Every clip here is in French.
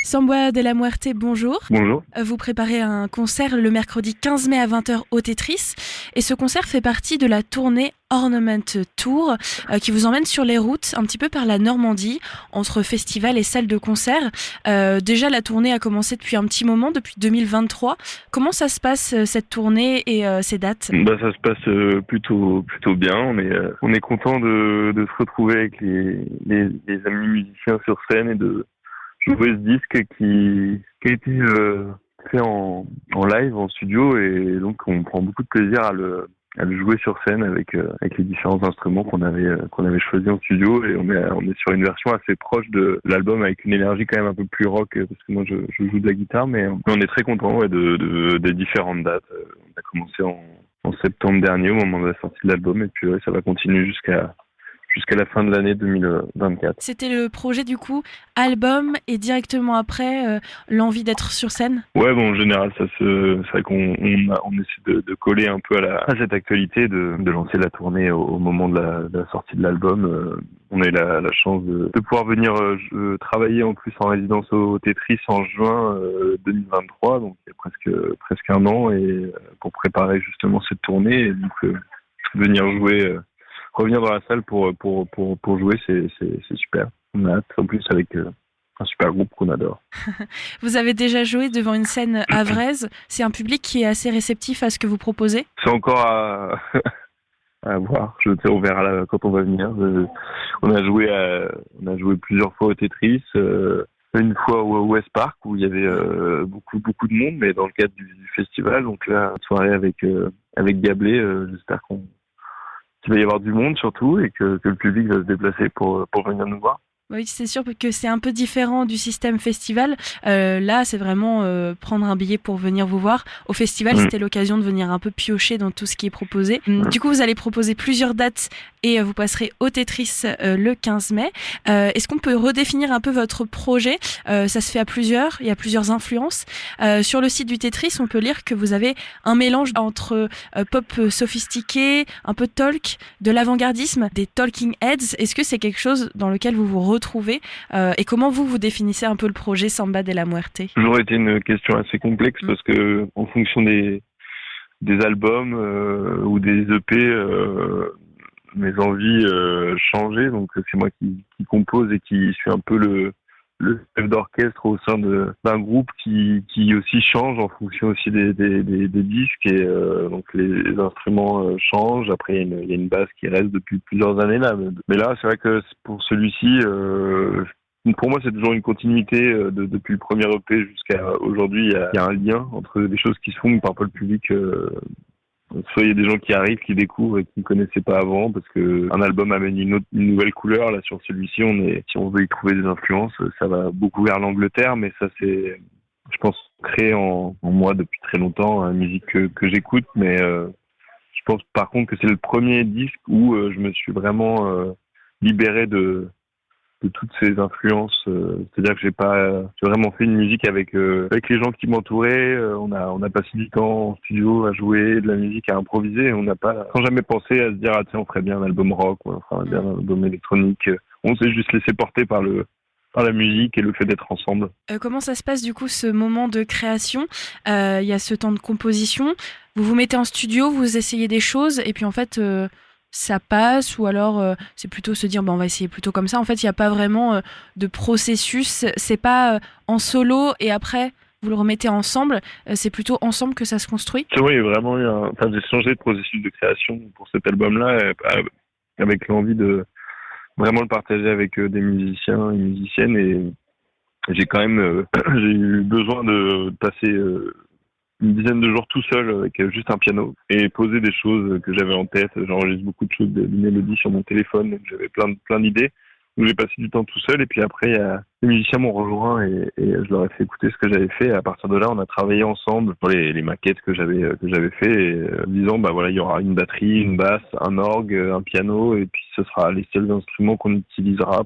Samba de la Muerte, bonjour. Bonjour. Vous préparez un concert le mercredi 15 mai à 20h au Tetris. Et ce concert fait partie de la tournée Ornament Tour qui vous emmène sur les routes un petit peu par la Normandie, entre festivals et salles de concert. Déjà, la tournée a commencé depuis un petit moment, depuis 2023. Comment ça se passe cette tournée et ces dates ? Ça se passe plutôt bien. On est content de se retrouver avec les amis musiciens sur scène et de jouer ce disque qui a été fait en live, en studio, et donc on prend beaucoup de plaisir à le jouer sur scène avec les différents instruments qu'on avait choisis en studio, et on est sur une version assez proche de l'album avec une énergie quand même un peu plus rock, parce que moi je joue de la guitare, mais on est très content des différentes dates. On a commencé en septembre dernier au moment de la sortie de l'album, et puis ça va continuer jusqu'à la fin de l'année 2024. C'était le projet du coup, album, et directement après, l'envie d'être sur scène ? Ouais, en général, c'est vrai qu'on essaie de coller un peu à cette actualité, de lancer la tournée au moment de la sortie de l'album. On a eu la chance de pouvoir venir travailler en plus en résidence au Tetris en juin 2023, donc il y a presque un an, et pour préparer justement cette tournée, et donc venir jouer. Revenir dans la salle pour jouer, c'est super. On a hâte, en plus avec un super groupe qu'on adore. Vous avez déjà joué devant une scène havraise. C'est un public qui est assez réceptif à ce que vous proposez ? C'est encore à voir. On verra quand on va venir. On a joué plusieurs fois au Tetris. Une fois au West Park où il y avait beaucoup de monde, mais dans le cadre du festival. Donc là, une soirée avec Gablé, j'espère qu'il va y avoir du monde surtout, et que le public va se déplacer pour venir nous voir. Oui, c'est sûr que c'est un peu différent du système festival. Là, c'est vraiment prendre un billet pour venir vous voir. Au festival, c'était l'occasion de venir un peu piocher dans tout ce qui est proposé. Du coup, vous allez proposer plusieurs dates et vous passerez au Tetris le 15 mai. Est-ce qu'on peut redéfinir un peu votre projet ? Ça se fait à plusieurs, il y a plusieurs influences. Sur le site du Tetris, on peut lire que vous avez un mélange entre pop sophistiqué, un peu talk, de l'avant-gardisme, des talking heads. Est-ce que c'est quelque chose dans lequel vous vous retrouvez et comment vous définissez un peu le projet Samba de la Muerte ? Ça a toujours été une question assez complexe parce que en fonction des albums ou des EP, mes envies changeaient. Donc c'est moi qui compose et qui suis un peu le chef d'orchestre au sein d'un groupe qui aussi change en fonction aussi des disques, et donc les instruments changent. Après il y a une basse qui reste depuis plusieurs années là, mais là c'est vrai que pour celui-ci pour moi c'est toujours une continuité depuis le premier EP jusqu'à aujourd'hui. Il y a un lien entre des choses qui se font par le public. Soit il y a des gens qui arrivent, qui découvrent et qui ne connaissaient pas avant, parce que un album amène une nouvelle couleur. Là, sur celui-ci, si on veut y trouver des influences, ça va beaucoup vers l'Angleterre, mais ça c'est, je pense, créé en moi depuis très longtemps, une musique que j'écoute, mais je pense par contre que c'est le premier disque où je me suis vraiment libéré de toutes ces influences, c'est-à-dire que j'ai vraiment fait une musique avec les gens qui m'entouraient. On a passé du temps en studio à jouer de la musique, à improviser, et on n'a pas sans jamais pensé à se dire tiens, on ferait bien un album rock, ou on ferait bien un album électronique. On s'est juste laissé porter par la musique et le fait d'être ensemble. Comment ça se passe du coup, ce moment de création ? Il y a ce temps de composition, vous vous mettez en studio, vous essayez des choses, et puis en fait ça passe, ou alors c'est plutôt se dire on va essayer plutôt comme ça. En fait, il n'y a pas vraiment de processus, c'est pas en solo et après vous le remettez ensemble, c'est plutôt ensemble que ça se construit. C'est vrai, il y a vraiment j'ai changé de processus de création pour cet album-là, avec l'envie de vraiment le partager avec des musiciens et musiciennes, et j'ai quand même j'ai eu besoin de passer une dizaine de jours tout seul avec juste un piano et poser des choses que j'avais en tête. J'enregistre beaucoup de choses, des mélodies sur mon téléphone, donc j'avais plein d'idées. Donc j'ai passé du temps tout seul, et puis après les musiciens m'ont rejoint et je leur ai fait écouter ce que j'avais fait. Et à partir de là, on a travaillé ensemble sur les maquettes que j'avais fait, et disant il y aura une batterie, une basse, un orgue, un piano, et puis ce sera les seuls instruments qu'on utilisera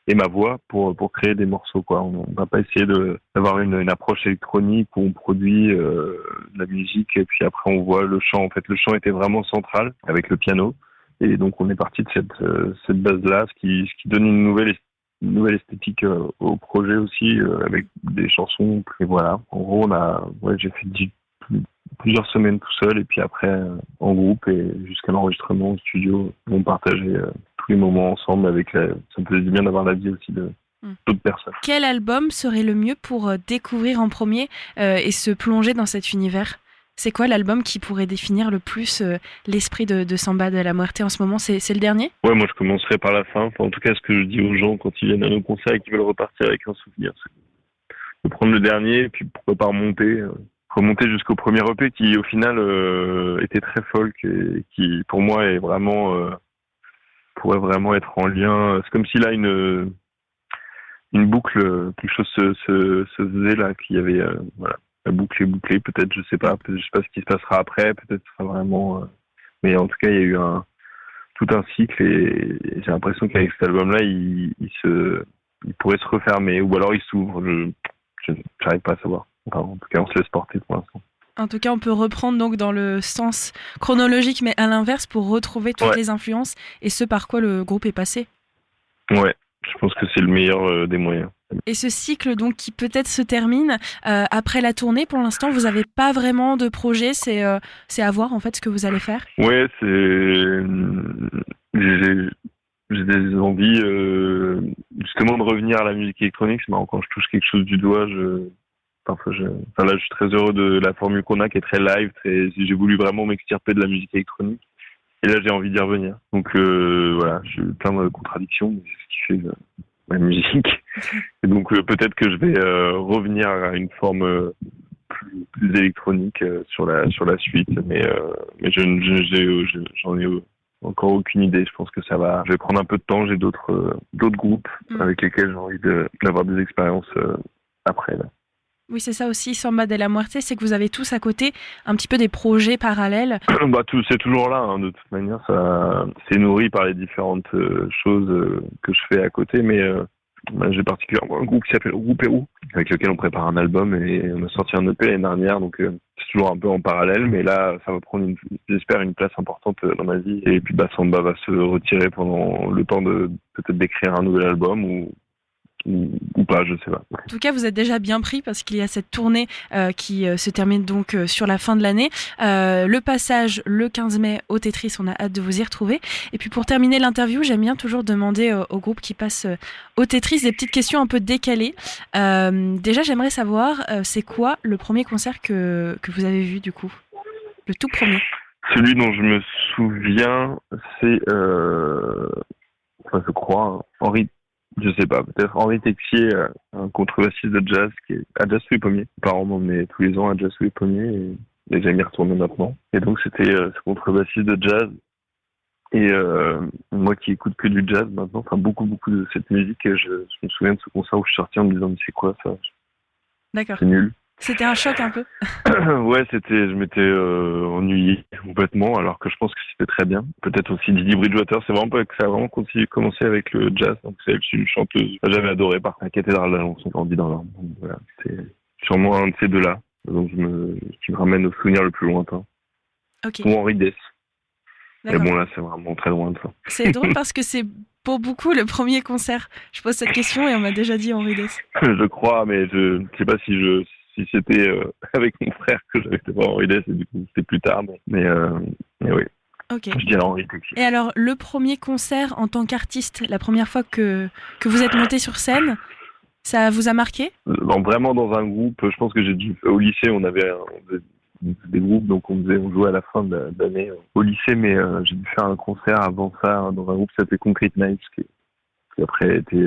et ma voix pour créer des morceaux, quoi. On va pas essayer d'avoir une approche électronique où on produit de la musique et puis après on voit le chant. En fait, le chant était vraiment central avec le piano, et donc on est parti de cette base-là, ce qui donne une nouvelle une nouvelle esthétique au projet aussi, avec des chansons. Et voilà, en gros, j'ai fait plusieurs semaines tout seul et puis après en groupe et jusqu'à l'enregistrement au studio, on partageait tous les moments ensemble ça me faisait du bien d'avoir l'avis aussi d'autres personnes. Quel album serait le mieux pour découvrir en premier et se plonger dans cet univers ? C'est quoi l'album qui pourrait définir le plus l'esprit de Samba de la Muerte en ce moment ? C'est le dernier ? Ouais, moi je commencerai par la fin. Enfin, en tout cas, ce que je dis aux gens quand ils viennent à nos concerts et qu'ils veulent repartir avec un souvenir, c'est de prendre le dernier et puis pourquoi pas remonter jusqu'au premier EP qui au final était très folk et qui pour moi est vraiment pourrait vraiment être en lien. C'est comme si là une boucle, quelque chose se faisait là, qu'il y avait voilà. La boucle est bouclée, peut-être, je sais pas ce qui se passera après, peut-être ce sera vraiment... Mais en tout cas, il y a eu tout un cycle et j'ai l'impression qu'avec cet album-là, il pourrait se refermer ou alors il s'ouvre. Je n'arrive pas à savoir. Enfin, en tout cas, on se laisse porter pour l'instant. En tout cas, on peut reprendre donc dans le sens chronologique, mais à l'inverse, pour retrouver toutes les influences et ce par quoi le groupe est passé. Ouais, je pense que c'est le meilleur des moyens. Et ce cycle donc qui peut-être se termine après la tournée, pour l'instant vous n'avez pas vraiment de projet, c'est à voir en fait ce que vous allez faire. Ouais, j'ai des envies justement de revenir à la musique électronique. C'est marrant quand je touche quelque chose du doigt, là je suis très heureux de la formule qu'on a qui est très live, j'ai voulu vraiment m'extirper de la musique électronique et là j'ai envie d'y revenir. Donc voilà, j'ai plein de contradictions, mais c'est ce qui fait ma musique. Et donc peut-être que je vais revenir à une forme plus électronique sur la suite, mais j'en ai encore aucune idée. Je pense que ça va. Je vais prendre un peu de temps. J'ai d'autres groupes avec lesquels j'ai envie d'avoir des expériences après là. Oui, c'est ça aussi, Samba de la Muerte, c'est que vous avez tous à côté un petit peu des projets parallèles. C'est toujours là, hein, de toute manière. Ça, c'est nourri par les différentes choses que je fais à côté, mais j'ai particulièrement un groupe qui s'appelle Roupérou, avec lequel on prépare un album et on a sorti un EP l'année dernière, donc c'est toujours un peu en parallèle, mais là, ça va prendre, j'espère, une place importante dans ma vie. Et puis, Samba va se retirer pendant le temps de peut-être d'écrire un nouvel album ou pas, je sais pas. En tout cas, vous êtes déjà bien pris parce qu'il y a cette tournée qui se termine donc sur la fin de l'année. Le passage le 15 mai au Tetris, on a hâte de vous y retrouver. Et puis pour terminer l'interview, j'aime bien toujours demander au groupe qui passe au Tetris des petites questions un peu décalées. Déjà, j'aimerais savoir, c'est quoi le premier concert que vous avez vu du coup ? Le tout premier. Celui dont je me souviens, c'est, je crois, Henri. Je sais pas, peut-être Henri Texier, un contrebassiste de jazz qui est à Jazz sous les pommiers. Mes parents m'emmenaient tous les ans à Jazz sous les pommiers et j'aime y retourner maintenant. Et donc c'était ce contrebassiste de jazz. Et moi qui écoute que du jazz maintenant, enfin beaucoup de cette musique, je me souviens de ce concert où je suis sorti en me disant mais c'est quoi ça ? D'accord. C'est nul. C'était un choc un peu. Ouais, je m'étais ennuyé complètement, alors que je pense que c'était très bien. Peut-être aussi Didi Bridgewater, ça a vraiment commencé avec le jazz, donc c'est une chanteuse. J'avais adoré par la cathédrale d'Alençon, grandi dans l'âme. Donc voilà, c'est sûrement un de ces deux-là, donc qui me ramène au souvenir le plus lointain. Okay. Ou Henri Dess. Mais bon, là, c'est vraiment très loin de ça. C'est drôle parce que c'est pour beaucoup le premier concert. Je pose cette question et on m'a déjà dit Henri Dess. Je crois, mais je ne sais pas si c'était avec mon frère que j'avais été voir Henri Dess et du coup c'était plus tard. Mais oui. Okay. Je dirais Henri Texier. Et alors, le premier concert en tant qu'artiste, la première fois que vous êtes monté sur scène, ça vous a marqué ? Vraiment dans un groupe, je pense que au lycée, on avait des groupes, donc on jouait à la fin de l'année au lycée, mais j'ai dû faire un concert avant ça dans un groupe qui s'appelait Concrete Nights, qui après qui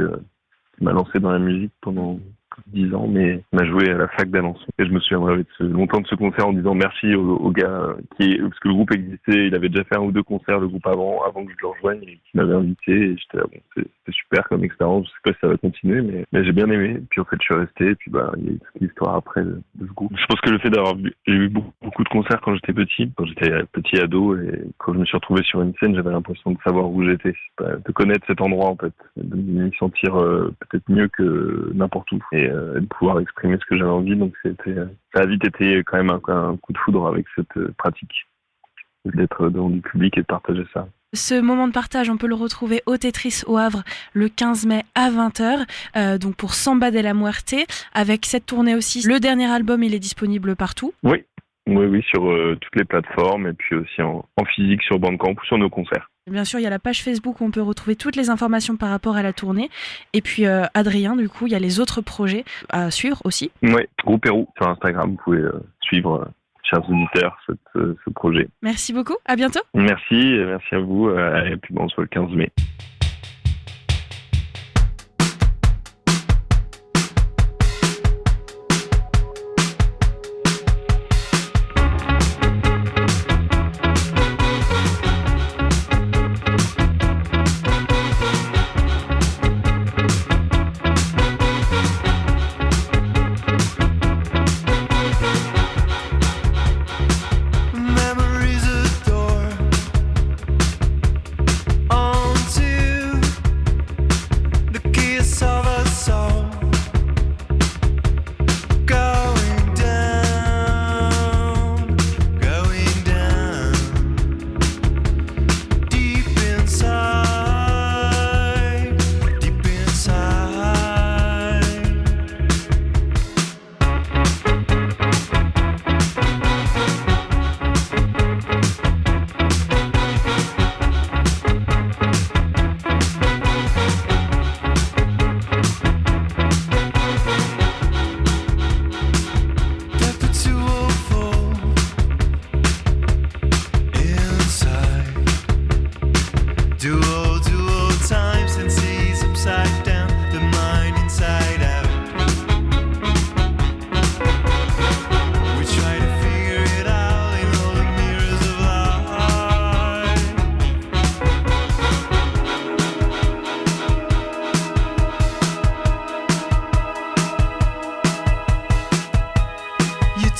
m'a lancé dans la musique pendant 10 ans, mais m'a joué à la fac d'Alençon. Et je me souviendrai longtemps de ce concert en disant merci au gars parce que le groupe existait, il avait déjà fait 1 ou 2 concerts, le groupe avant que je le rejoigne, et qui m'avait invité, et j'étais là, c'était super comme expérience, je sais pas si ça va continuer, mais j'ai bien aimé, et puis en fait je suis resté, et puis il y a eu toute l'histoire après de ce groupe. Je pense que le fait j'ai eu beaucoup de concerts quand j'étais petit ado, et quand je me suis retrouvé sur une scène, j'avais l'impression de savoir où j'étais, de connaître cet endroit en fait, de m'y sentir peut-être mieux que n'importe où. Et de pouvoir exprimer ce que j'avais envie, donc ça a vite été quand même un coup de foudre avec cette pratique. d'être devant du public et de partager ça. Ce moment de partage, on peut le retrouver au Tetris au Havre le 15 mai à 20h, donc pour Samba de la Muerte. Avec cette tournée aussi, le dernier album, il est disponible partout. Oui, sur toutes les plateformes et puis aussi en physique sur Bandcamp ou sur nos concerts. Bien sûr, il y a la page Facebook où on peut retrouver toutes les informations par rapport à la tournée. Et puis Adrien, du coup, il y a les autres projets à suivre aussi. Oui, Groupe Héroux sur Instagram, vous pouvez suivre, chers auditeurs, ce projet. Merci beaucoup, à bientôt. Merci à vous, et puis on se voit le 15 mai.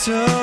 So